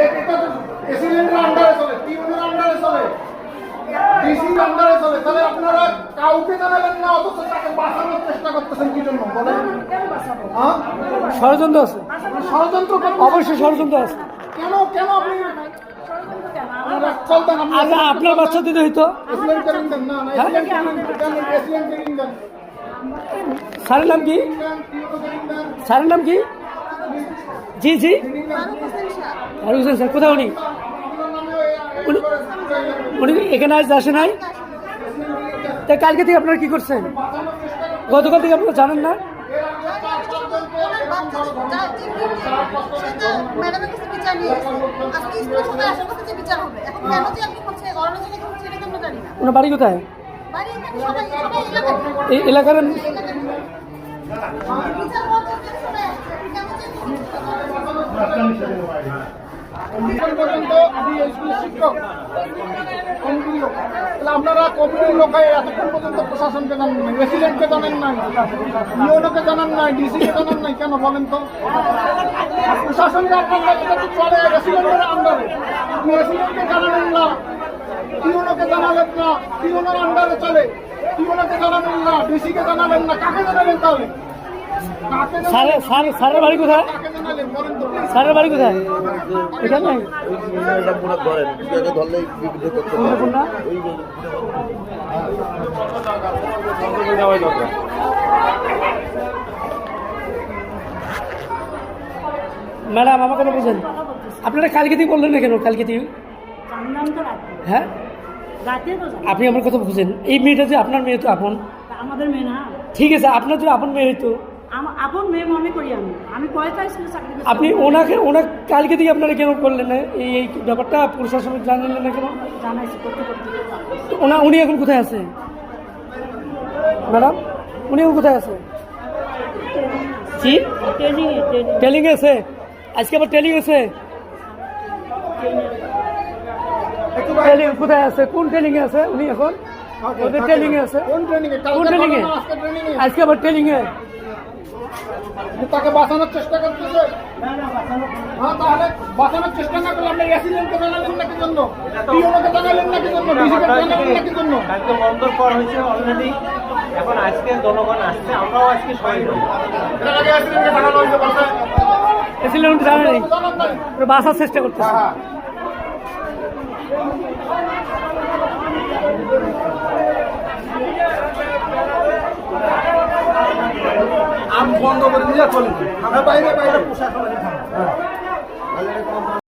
এটা তো এসিলেন্টের আন্ডারে চলে, টিউনের আন্ডারে চলে, ডিসির আন্ডারে চলে। তাহলে আপনারা কাউকে জানালেন না, অথচ তাকে বাঁচানোর চেষ্টা করতেছেন কি জন্য বলেন? হ্যাঁ, ষড়যন্ত্র আছে, ষড়যন্ত্র অবশ্যই ষড়যন্ত্র আছে। কেন কেন আপনি চলতেন? আচ্ছা, আপনার বাচ্চা দিতে হইতো। এসিলেন্ট ট্রেনিং দেন না, এসিলেন্ট ট্রেনিং দেন। স্যারের নাম কি? স্যারের নাম কি? জি জি, ফারুক হোসেন স্যার। কোথায় উনি? উনি এখানে আজ আসে নাই। তাই কালকে থেকে আপনারা কি করছেন? গতকাল থেকে আপনারা জানেন না? ওনার বাড়ি কোথায়? এই এলাকার পর্যন্ত আপনি স্কুলের শিক্ষক, কমিটির লোক, তাহলে আপনারা কমিটির লোক এতক্ষণ পর্যন্ত প্রশাসনকে জানান নাই, রেসিডেন্টকে জানান নাই, ইউনোকে জানান নাই, ডিসিকে জানান নাই, কেন বলেন তো? প্রশাসনকে আপনার চলে রেসিডেন্টের আন্ডারে, আপনি রেসিডেন্টকে জানালেন না, ইউনোকে জানালেন না, ইউনোর আন্ডারে চলে, ইউনোকে জানালেন না, ডিসিকে জানালেন না, কাকে জানালেন তাহলে? স্যারের বাড়ি কোথায়? স্যারের বাড়ি কোথায়? এখানে ম্যাডাম আমাকে না বুঝেন, আপনারা কালকে দিয়ে বললেন না কেন? কালকে দিয়ে হ্যাঁ, আপনি আমার কথা বুঝেন। এই মেয়েটা যে আপনার মেয়ে, তো আপন আমাদের মেয়ে না। ঠিক আছে, আপনার যদি আপন মেয়ে হইতো, আপন মেয়ে মনে করি আমি কয়টা স্কুলে চাকরি করছি। আপনি ওনাকে কালকে থেকে আপনারা কেন করলেন না? এই ব্যাপারটা প্রশাসনিক জানালেন না কেন? জানাইছি করতে করতে। উনি এখন কোথায় আছে ম্যাডাম? উনি এখন কোথায় আছে? জি, ট্রেনিং আছে। আজকে আবার ট্রেনিং আছে। কোথায় আছে? কোন ট্রেনিং এ আছে উনি এখন? ওদের ট্রেনিং এ আছে। কোন ট্রেনিং এ? কোন ট্রেনিং এ? আজকে আবার ট্রেনিং এ। তাকে বাঁচানোর চেষ্টা করতেছে। হ্যাঁ, তাহলে বাঁচানোর চেষ্টা না করলে আপনি অ্যাক্সিডেন্টকে জানালেন নাকি জন্য, পিওনকে জানালেন নাকি জন্য, ডিসিকে জানালেন নাকি জন্য? কালকে বন্দর পর হয়েছে অলরেডি, এখন আজকে জনগণ আসছে, আমরাও আজকে শহীদ হই। এর আগে অ্যাক্সিডেন্টকে জানানো হয়েছে বলতে অ্যাক্সিডেন্ট জানেন নাই, জানান নাই। বাঁচার চেষ্টা করতেছে। আম বন্ধ করে দিয়ে চলে বাইরে বাইরে প্রশাসন